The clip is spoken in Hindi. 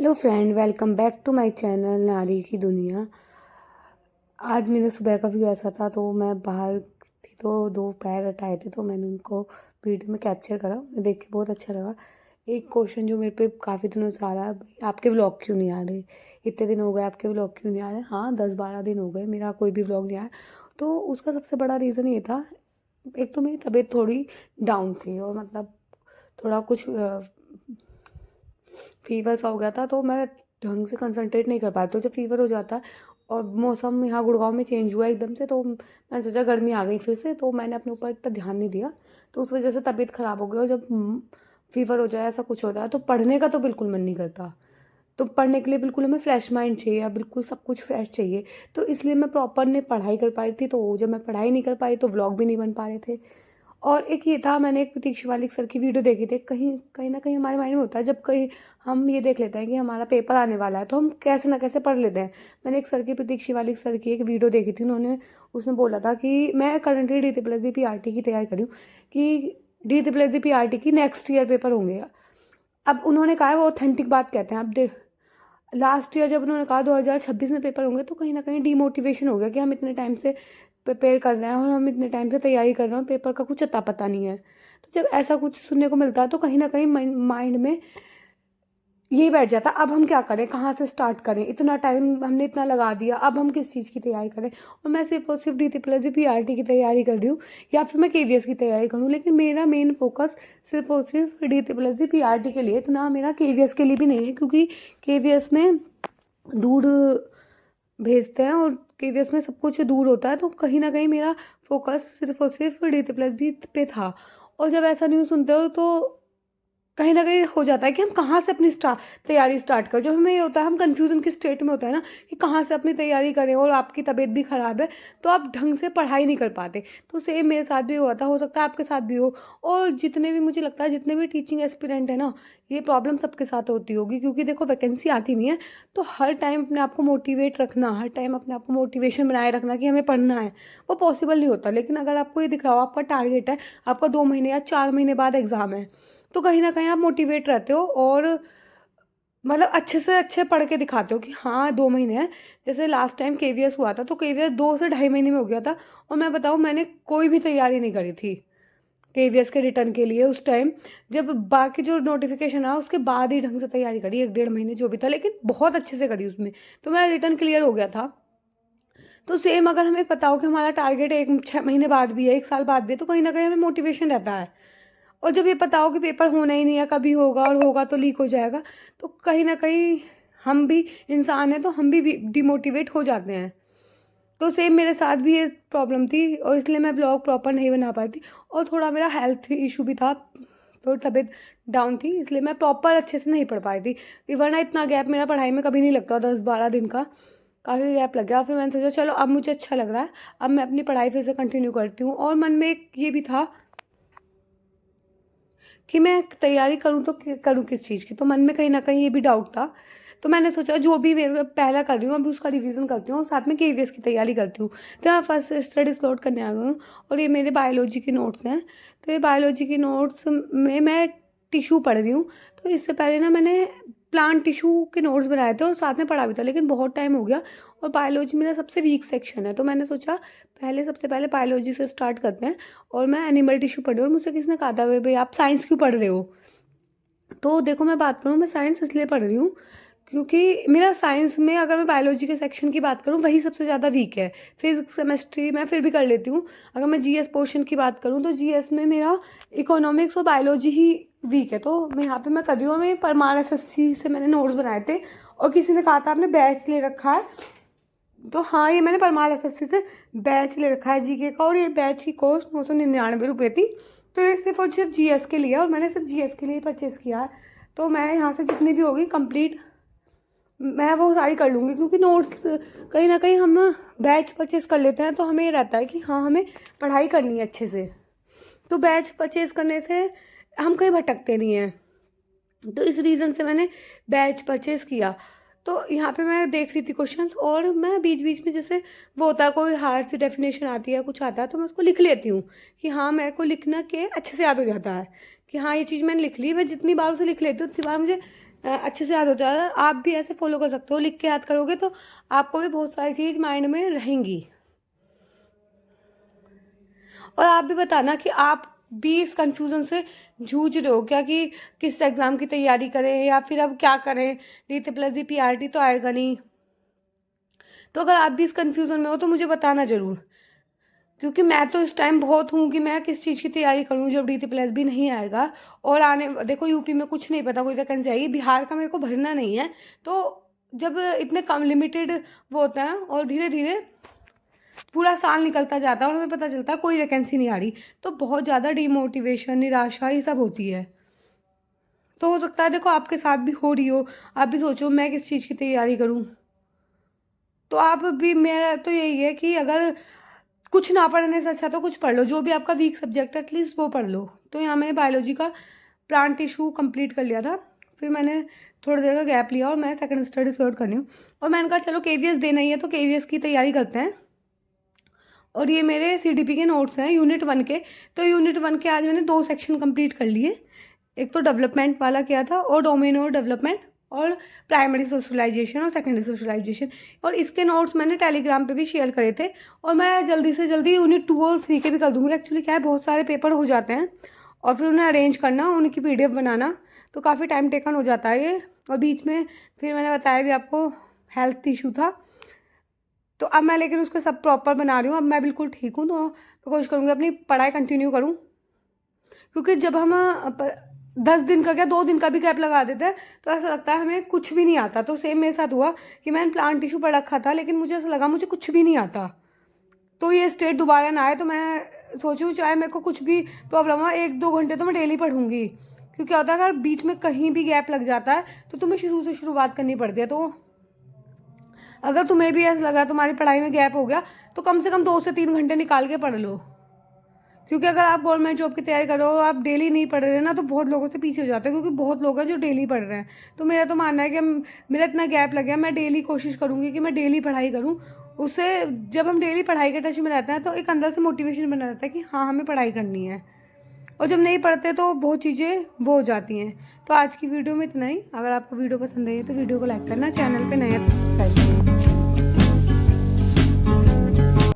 Hello friend, welcome back to my channel नारी की दुनिया। आज मेरा सुबह का व्यू ऐसा था, तो मैं बाहर थी तो दो पैर हटाए थे, तो मैंने उनको वीडियो में कैप्चर करा। मुझे देख के बहुत अच्छा लगा। एक क्वेश्चन जो मेरे पे काफ़ी दिनों से आ रहा है, भाई आपके व्लॉग क्यों नहीं आ रहे, इतने दिन हो गए आपके व्लॉग क्यों नहीं आ रहे। हाँ, 10-12 दिन हो गए मेरा कोई भी व्लॉग नहीं आया। तो उसका सबसे बड़ा रीज़न ये था, एक तो मेरी तबीयत थोड़ी डाउन थी, और मतलब थोड़ा कुछ फीवर सा हो गया था, तो मैं ढंग से कंसंट्रेट नहीं कर पाती। तो जब फीवर हो जाता है और मौसम यहाँ गुड़गांव में चेंज हुआ एकदम से, तो मैंने सोचा गर्मी आ गई फिर से, तो मैंने अपने ऊपर इतना ध्यान नहीं दिया। तो उस वजह से तबीयत ख़राब हो गई। और जब फीवर हो जाए, ऐसा कुछ होता है, तो पढ़ने का तो बिल्कुल मन नहीं करता। तो पढ़ने के लिए बिल्कुल हमें फ्रेश माइंड चाहिए, या बिल्कुल सब कुछ फ्रेश चाहिए। तो इसलिए मैं प्रॉपर नहीं पढ़ाई कर पाई थी। तो जब मैं पढ़ाई नहीं कर पाई तो व्लॉग भी नहीं बन पा रहे थे। और एक ये था, मैंने एक प्रतीक शिवालिक सर की वीडियो देखी थी। कहीं कहीं ना कहीं हमारे माइंड में होता है, जब कहीं हम ये देख लेते हैं कि हमारा पेपर आने वाला है, तो हम कैसे ना कैसे पढ़ लेते हैं। मैंने एक सर की, प्रतीक शिवालिक सर की एक वीडियो देखी थी। उन्होंने उसमें बोला था कि मैं करंटली DTPLSD-PRT की तैयारी कर रही हूँ, कि DTPLSD-PRT की नेक्स्ट ईयर पेपर होंगे। अब उन्होंने कहा है, वो ऑथेंटिक बात कहते हैं। अब देख, लास्ट ईयर जब उन्होंने कहा 2026 में पेपर होंगे, तो कहीं ना कहीं डीमोटिवेशन हो गया कि हम इतने टाइम से प्रिपेयर कर रहे हैं और हम इतने टाइम से तैयारी कर रहे हैं, पेपर का कुछ अता पता नहीं है। तो जब ऐसा कुछ सुनने को मिलता है, तो कहीं ना कहीं माइंड में यही बैठ जाता है, अब हम क्या करें, कहाँ से स्टार्ट करें, इतना टाइम हमने इतना लगा दिया, अब हम किस चीज़ की तैयारी करें। और मैं सिर्फ और सिर्फ DTPLSD-PRT की तैयारी कर रही हूँ, या फिर मैं KVS की तैयारी करूँ। लेकिन मेरा मेन फोकस सिर्फ और सिर्फ DTPLSD-PRT के लिए, इतना मेरा KVS के लिए भी नहीं है, क्योंकि KVS में दूर भेजते हैं, और KVS में सब कुछ दूर होता है। तो कहीं ना कहीं मेरा फोकस सिर्फ और सिर्फ DTPLSD पे था। और जब ऐसा न्यूज़ सुनते हो, तो कहीं न कहीं हो जाता है कि हम कहाँ से अपनी तैयारी स्टार्ट करें। जब हमें ये होता है, हम कन्फ्यूज़न की स्टेट में होता है ना, कि कहाँ से अपनी तैयारी करें, और आपकी तबीयत भी ख़राब है, तो आप ढंग से पढ़ाई नहीं कर पाते। तो सेम मेरे साथ भी हुआ था, हो सकता है आपके साथ भी हो। और जितने भी, मुझे लगता है जितने भी टीचिंग एस्पिरेंट हैं ना, ये प्रॉब्लम सबके साथ होती होगी, क्योंकि देखो वैकेंसी आती नहीं है। तो हर टाइम अपने आप को मोटिवेट रखना, हर टाइम अपने आप को मोटिवेशन बनाए रखना कि हमें पढ़ना है, वो पॉसिबल नहीं होता। लेकिन अगर आपको ये दिख रहा हो, आपका टारगेट है, आपका 2 महीने या 4 महीने बाद एग्ज़ाम है, तो कहीं न कहीं आप मोटिवेट रहते हो, और मतलब अच्छे से अच्छे पढ़ के दिखाते हो कि हाँ 2 महीने हैं। जैसे लास्ट टाइम KVS हुआ था, तो KVS 2 से ढाई महीने में हो गया था। और मैं बताऊँ, मैंने कोई भी तैयारी नहीं करी थी KVS के रिटर्न के लिए उस टाइम। जब बाकी जो नोटिफ़िकेशन आया, उसके बाद ही ढंग से तैयारी करी, 1 डेढ़ महीने जो भी था, लेकिन बहुत अच्छे से करी उसमें। तो मेरा रिटर्न क्लियर हो गया था। तो सेम अगर हमें पता हो कि हमारा टारगेट 6 महीने बाद भी है, 1 साल बाद भी है, तो कहीं न कहीं हमें मोटिवेशन रहता है। और जब ये पता हो कि पेपर होना ही नहीं है, कभी होगा, और होगा तो लीक हो जाएगा, तो कहीं न कहीं हम भी इंसान हैं, तो हम भी डिमोटिवेट हो जाते हैं। तो सेम मेरे साथ भी ये प्रॉब्लम थी, और इसलिए मैं व्लॉग प्रॉपर नहीं बना पाई थी। और थोड़ा मेरा हेल्थ इशू भी था, तो तबीयत डाउन थी, इसलिए मैं प्रॉपर अच्छे से नहीं पढ़ पाई थी। वरना इतना गैप मेरा पढ़ाई में कभी नहीं लगता, 10-12 दिन का काफ़ी गैप लग गया। फिर मैंने सोचा चलो अब मुझे अच्छा लग रहा है, अब मैं अपनी पढ़ाई फिर से कंटिन्यू करती हूँ। और मन में एक ये भी था कि मैं तैयारी करूँ तो करूँ किस चीज़ की, तो मन में कहीं न कहीं ये भी डाउट था। तो मैंने सोचा जो भी मेरे पहला कर रही हूँ, अभी उसका रिवीजन करती हूँ, और साथ में KVS की तैयारी करती हूँ। तो मैं फर्स्ट स्टडी स्लॉट करने आ गई हूँ, और ये मेरे बायोलॉजी के नोट्स हैं। तो ये बायोलॉजी के नोट्स में मैं टिश्यू पढ़ रही हूँ। तो इससे पहले ना मैंने प्लांट टिश्यू के नोट्स बनाए थे, और साथ में पढ़ा भी था, लेकिन बहुत टाइम हो गया। और बायोलॉजी मेरा सबसे वीक सेक्शन है, तो मैंने सोचा सबसे पहले बायोलॉजी से स्टार्ट करते हैं। और मैं एनिमल टिश्यू पढ़ रही हूँ। और मुझसे किसी ने कहा था, भाई आप साइंस क्यों पढ़ रहे हो। तो देखो, मैं बात करूँ, मैं साइंस इसलिए पढ़ रही हूँ क्योंकि मेरा साइंस में, अगर मैं बायोलॉजी के सेक्शन की बात करूँ, वही सबसे ज़्यादा वीक है। फिजिक्स केमिस्ट्री मैं फिर भी कर लेती हूँ। अगर मैं GS पोर्शन की बात करूँ, तो GS में मेरा इकोनॉमिक्स और बायोलॉजी ही वीक है। तो मैं यहाँ पे मैं कर रही हूँ, और मैं परमार SSC से मैंने नोट्स बनाए थे। और किसी ने कहा था आपने बैच ले रखा है, तो हाँ, ये मैंने परमार SSC से बैच ले रखा है GK का, और ये बैच की कॉस्ट 999 रुपये थी। तो ये सिर्फ और सिर्फ GS के लिए है, और मैंने सिर्फ GS के लिए परचेज़ किया है। तो मैं यहाँ से जितनी भी होगी कंप्लीट, मैं वो सारी कर लूँगी, क्योंकि नोट्स कहीं ना कहीं हम बैच परचेज़ कर लेते हैं, तो हमें ये रहता है कि हाँ, हमें पढ़ाई करनी है अच्छे से। तो बैच परचेज़ करने से हम कहीं भटकते नहीं हैं। तो इस रीज़न से मैंने बैच परचेज़ किया। तो यहाँ पे मैं देख रही थी क्वेश्चंस, और मैं बीच बीच में, जैसे वो होता है, कोई हार्ड सी डेफिनेशन आती है, कुछ आता है, तो मैं उसको लिख लेती हूँ कि हाँ, मेरे को लिखना के अच्छे से याद हो जाता है कि हाँ, ये चीज़ मैंने लिख ली। मैं जितनी बार उसे लिख लेती हूँ, उतनी बार मुझे अच्छे से याद हो जाता है। आप भी ऐसे फॉलो कर सकते हो, लिख के याद करोगे तो आपको भी बहुत सारी चीज़ माइंड में रहेंगी। और आप भी बताना कि आप भी इस कन्फ्यूज़न से जूझ रहे हो क्या, कि किस एग्ज़ाम की तैयारी करें या फिर अब क्या करें, DT+D PRT तो आएगा नहीं। तो अगर आप भी इस कन्फ्यूज़न में हो तो मुझे बताना ज़रूर, क्योंकि मैं तो इस टाइम बहुत हूँ कि मैं किस चीज़ की तैयारी करूँ जब DT+ भी नहीं आएगा। और आने देखो यूपी में कुछ नहीं पता कोई वैकेंसी आएगी, बिहार का मेरे को भरना नहीं है। तो जब इतने कम लिमिटेड वो होते हैं और धीरे धीरे पूरा साल निकलता जाता है और हमें पता चलता है कोई वैकेंसी नहीं आ रही, तो बहुत ज़्यादा डिमोटिवेशन, निराशा ये सब होती है। तो हो सकता है देखो आपके साथ भी हो रही हो, आप भी सोचो मैं किस चीज़ की तैयारी करूँ। तो आप भी, मेरा तो यही है कि अगर कुछ ना पढ़ने से अच्छा तो कुछ पढ़ लो, जो भी आपका वीक सब्जेक्ट है एटलीस्ट वो पढ़ लो। तो यहाँ मैंने बायोलॉजी का प्लांट टिश्यू कंप्लीट कर लिया था, फिर मैंने थोड़ी देर का गैप लिया और मैं सेकंड स्टडी स्टार्ट करनी हूँ। और मैंने कहा चलो KVS देना ही है तो KVS की तैयारी करते हैं। और ये मेरे CDP के नोट्स हैं यूनिट 1 के। तो यूनिट 1 के आज मैंने 2 सेक्शन कंप्लीट कर लिए। एक तो डेवलपमेंट वाला किया था और डोमेन और डेवलपमेंट, और प्राइमरी सोशलाइजेशन और सेकेंडरी सोशलाइजेशन। और इसके नोट्स मैंने टेलीग्राम पे भी शेयर करे थे। और मैं जल्दी से जल्दी यूनिट 2 और 3 के भी कर दूँगी। एक्चुअली क्या है, बहुत सारे पेपर हो जाते हैं और फिर उन्हें अरेंज करना, उनकी PDF बनाना, तो काफ़ी टाइम टेकन हो जाता है ये। और बीच में फिर मैंने बताया भी आपको हेल्थ इशू था, तो अब मैं लेकिन उसको सब प्रॉपर बना रही हूँ। अब मैं बिल्कुल ठीक हूँ, तो मैं कोशिश करूँगी अपनी पढ़ाई कंटिन्यू करूँ। क्योंकि जब हम 10 दिन का क्या 2 दिन का भी गैप लगा देते हैं तो ऐसा लगता है हमें कुछ भी नहीं आता। तो सेम मेरे साथ हुआ कि मैंने प्लांट टिश्यू पढ़ रखा था लेकिन मुझे ऐसा लगा मुझे कुछ भी नहीं आता। तो ये स्टेट दोबारा ना आए, तो मैं सोचूँ चाहे मेरे को कुछ भी प्रॉब्लम हो 1-2 घंटे तो मैं डेली पढ़ूंगी। क्योंकि क्या होता है, अगर बीच में कहीं भी गैप लग जाता है तो तुम्हें शुरू से शुरुआत करनी पड़ती है। तो अगर तुम्हें भी ऐसा लगा तुम्हारी पढ़ाई में गैप हो गया तो कम से कम 2 से 3 घंटे निकाल के पढ़ लो। क्योंकि अगर आप गवर्नमेंट जॉब की तैयारी कर रहे हो, आप डेली नहीं पढ़ रहे ना, तो बहुत लोगों से पीछे हो जाते हैं। क्योंकि बहुत लोग हैं जो डेली पढ़ रहे हैं। तो मेरा तो मानना है कि मेरा इतना गैप लग गया, मैं डेली कोशिश करूँगी कि मैं डेली पढ़ाई करूँ। उससे जब हम डेली पढ़ाई के टच में रहते हैं तो एक अंदर से मोटिवेशन बना रहता है कि हाँ हमें पढ़ाई करनी है। और जब नहीं पढ़ते तो बहुत चीज़ें वो हो जाती हैं। तो आज की वीडियो में इतना ही। अगर आपको वीडियो पसंद आई है तो वीडियो को लाइक करना, चैनल पर नए हैं तो सब्सक्राइब करना।